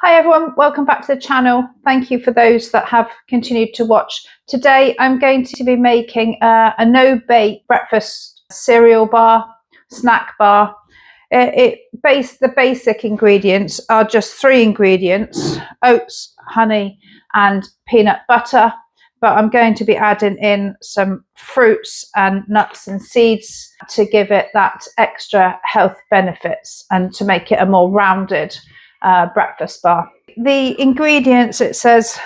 Hi everyone, welcome back to the channel. Thank you for those that have continued to watch. Today I'm going to be making a no-bake breakfast cereal bar, snack bar. The basic ingredients are just 3 ingredients: oats, honey and peanut butter. But I'm going to be adding in some fruits and nuts and seeds to give it that extra health benefits and to make it a more rounded breakfast bar. The ingredients, it says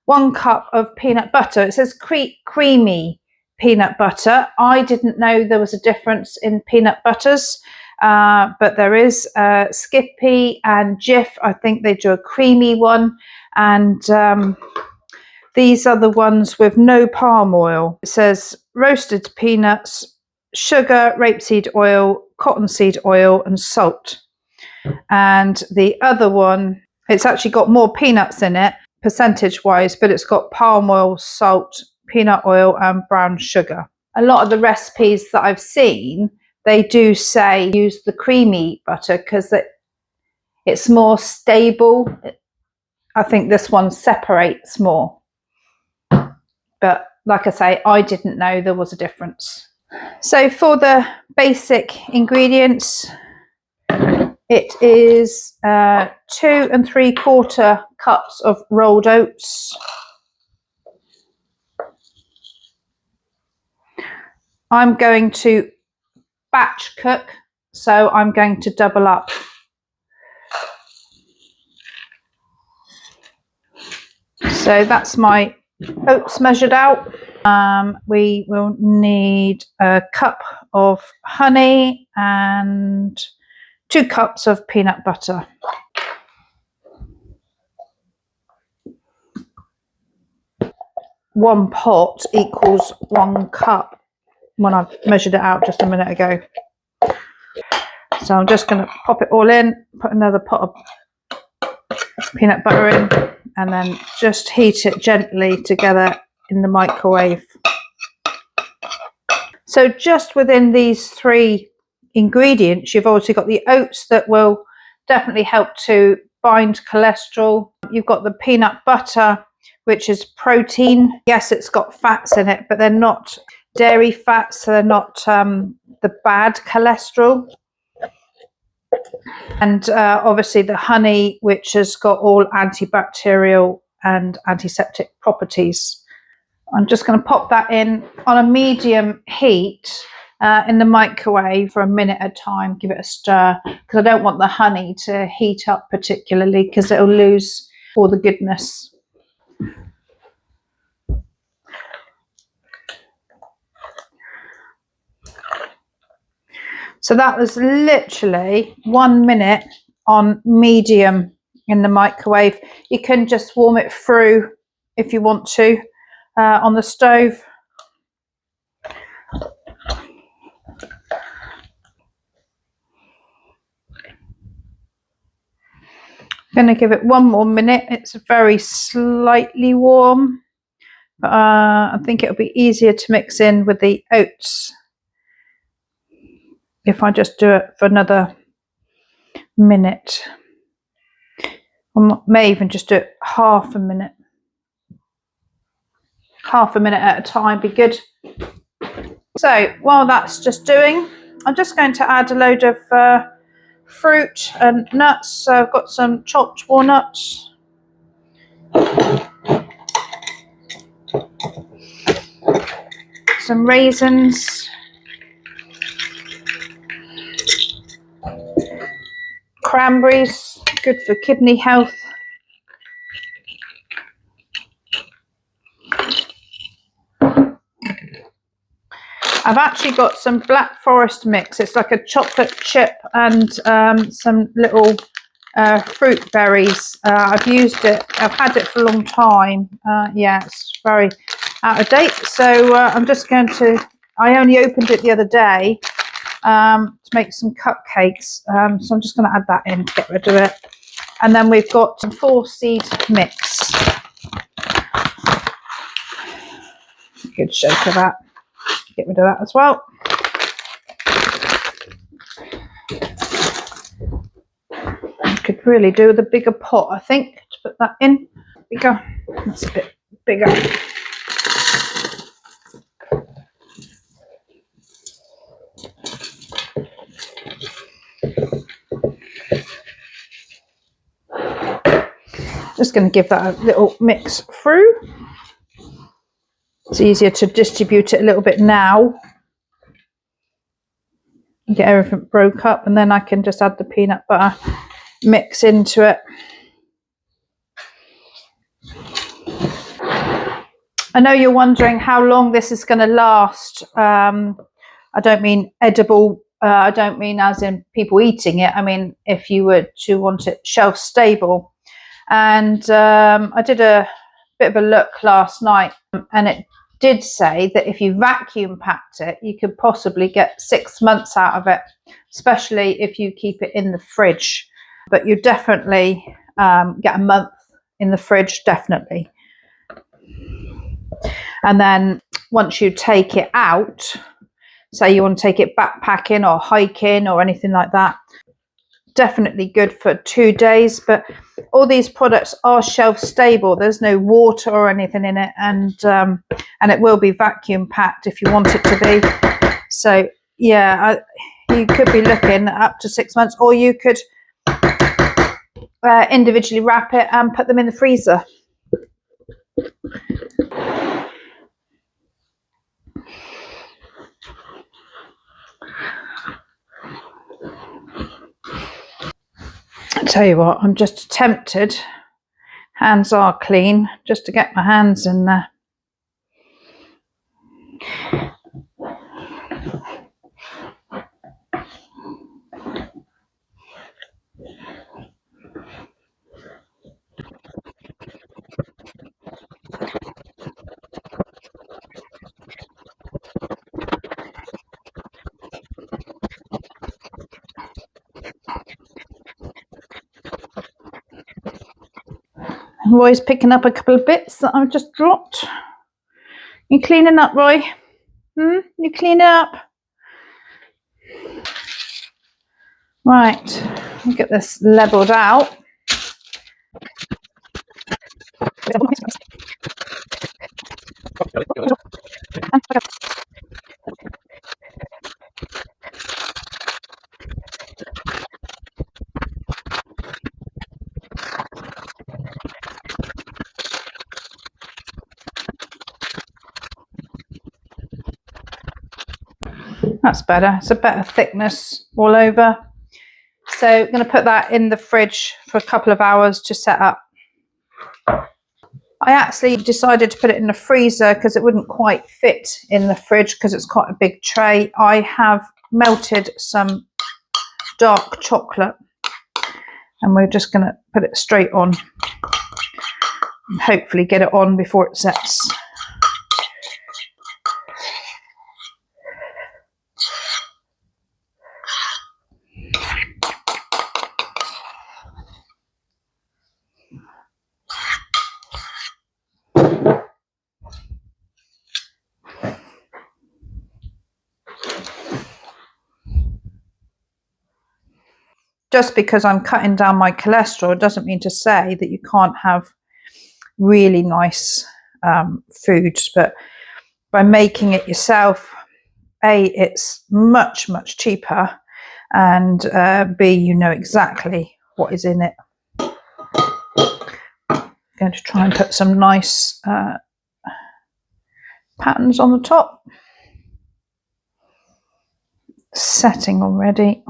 1 cup of peanut butter. It says creamy peanut butter. I didn't know there was a difference in peanut butters, but there is Skippy and Jif. I think they do a creamy one, and these are the ones with no palm oil. It says roasted peanuts, sugar, rapeseed oil, cottonseed oil and salt. And the other one, it's actually got more peanuts in it percentage wise, but it's got palm oil, salt, peanut oil and brown sugar. A lot of the recipes that I've seen, they do say use the creamy butter because it's more stable. I think this one separates more, but like I say, I didn't know there was a difference. So for the basic ingredients, it is 2 3/4 cups of rolled oats. I'm going to batch cook, so I'm going to double up. So that's my oats measured out. We will need a cup of honey and 2 cups of peanut butter. One pot equals 1 cup when I've measured it out just a minute ago. So I'm just going to pop it all in, put another pot of peanut butter in, and then just heat it gently together in the microwave. So just within these 3 ingredients, you've also got the oats that will definitely help to bind cholesterol. You've got the peanut butter, which is protein. Yes, it's got fats in it, but they're not dairy fats, so they're not the bad cholesterol. And obviously the honey, which has got all antibacterial and antiseptic properties. I'm just going to pop that in on a medium heat in the microwave for a minute at a time. Give it a stir, because I don't want the honey to heat up particularly, because it'll lose all the goodness. So that was literally 1 minute on medium in the microwave. You can just warm it through if you want to on the stove. I'm going to give it 1 more minute. It's very slightly warm, but I think it'll be easier to mix in with the oats if I just do it for another minute. I may even just do it half a minute. Half a minute at a time be good. So while that's just doing, I'm just going to add a load of fruit and nuts. So I've got some chopped walnuts, some raisins, cranberries, good for kidney health, I've actually got some Black Forest mix. It's like a chocolate chip and some little fruit berries. I've used it, I've had it for a long time. Yeah, it's very out of date. So I'm just going to, I only opened it the other day to make some cupcakes. So I'm just going to add that in to get rid of it. And then we've got some 4-seed mix. Good shake of that. Get rid of that as well. I could really do with a bigger pot, I think, to put that in. Bigger. That's a bit bigger. Just going to give that a little mix through. It's easier to distribute it a little bit now. Get everything broke up, and then I can just add the peanut butter mix into it. I know you're wondering how long this is going to last. I don't mean edible. I don't mean as in people eating it. I mean if you were to want it shelf stable. And I did a bit of a look last night, and it did say that if you vacuum packed it, you could possibly get 6 months out of it, especially if you keep it in the fridge. But you definitely get a month in the fridge, definitely. And then once you take it out, say you want to take it backpacking or hiking or anything like that, definitely good for 2 days. But all these products are shelf stable. There's no water or anything in it, and it will be vacuum packed if you want it to be. So yeah, you could be looking up to 6 months, or you could individually wrap it and put them in the freezer. I tell you what, I'm just tempted. Hands are clean, just to get my hands in there. Roy's picking up a couple of bits that I've just dropped. You cleaning up, Roy? You clean up? Right, I'll get this levelled out. That's better. It's a better thickness all over. So I'm going to put that in the fridge for a couple of hours to set up. I actually decided to put it in the freezer because it wouldn't quite fit in the fridge because it's quite a big tray. I have melted some dark chocolate, and we're just going to put it straight on and hopefully get it on before it sets. Just because I'm cutting down my cholesterol doesn't mean to say that you can't have really nice foods, but by making it yourself, A, it's much, much cheaper, and B, you know exactly what is in it. I'm going to try and put some nice patterns on the top. Setting already.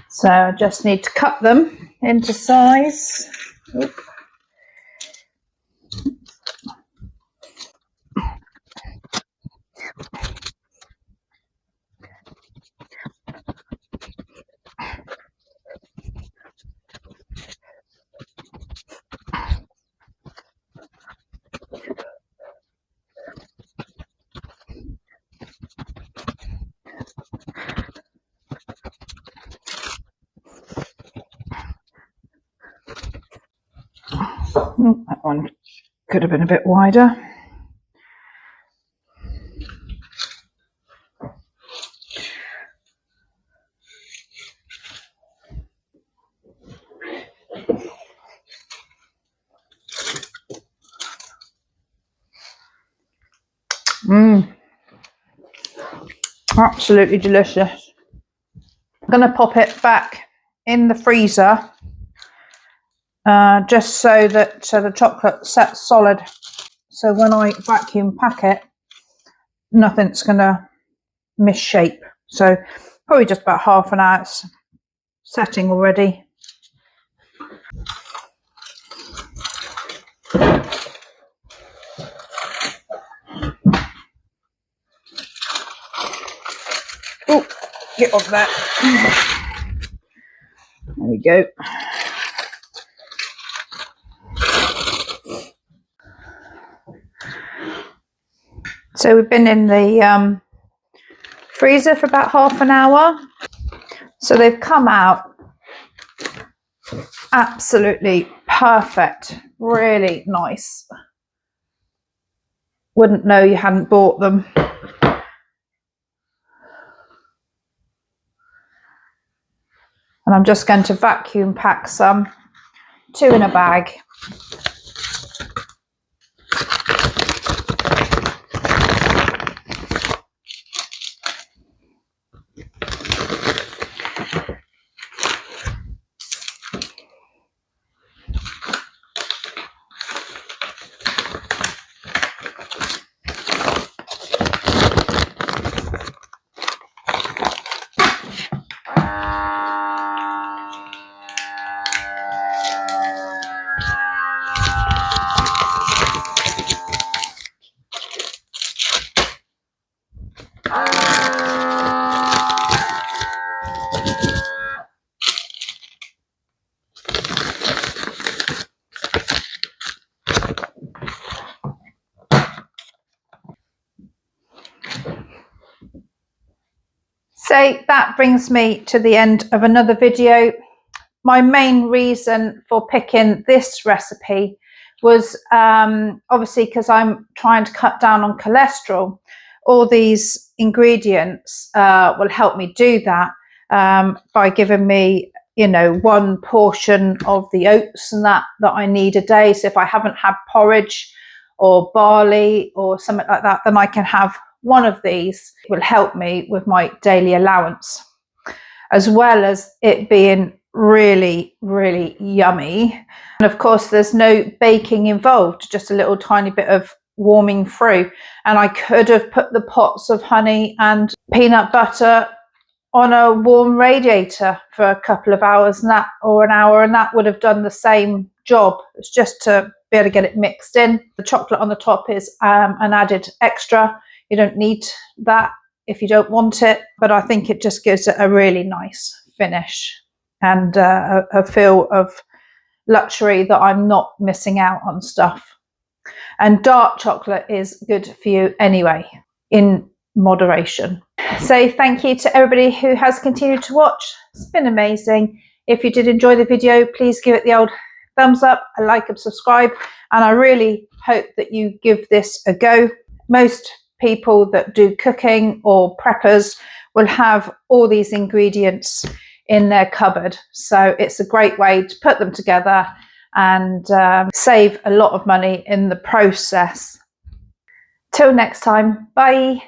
So I just need to cut them into size. Oop. That one could have been a bit wider. Absolutely delicious. I'm going to pop it back in the freezer just so that the chocolate sets solid. So when I vacuum pack it, nothing's going to misshape. So probably just about half an hour. It's setting already. Oh, get off that. There we go. So we've been in the freezer for about half an hour. So they've come out absolutely perfect, really nice. Wouldn't know you hadn't bought them. And I'm just going to vacuum pack some, 2 in a bag. So that brings me to the end of another video. My main reason for picking this recipe was obviously because I'm trying to cut down on cholesterol. All these ingredients will help me do that by giving me, you know, 1 portion of the oats and that I need a day. So if I haven't had porridge or barley or something like that, then I can have one of these. It will help me with my daily allowance, as well as it being really, really yummy. And of course, there's no baking involved, just a little tiny bit of warming through. And I could have put the pots of honey and peanut butter on a warm radiator for a couple of hours and that, or an hour, and that would have done the same job. It's just to be able to get it mixed in. The chocolate on the top is an added extra. You don't need that if you don't want it, but I think it just gives it a really nice finish and a feel of luxury that I'm not missing out on stuff. And dark chocolate is good for you anyway, in moderation. So thank you to everybody who has continued to watch. It's been amazing. If you did enjoy the video, please give it the old thumbs up, a like and subscribe, and I really hope that you give this a go. Most people that do cooking or preppers will have all these ingredients in their cupboard, so it's a great way to put them together and save a lot of money in the process. Till next time, bye.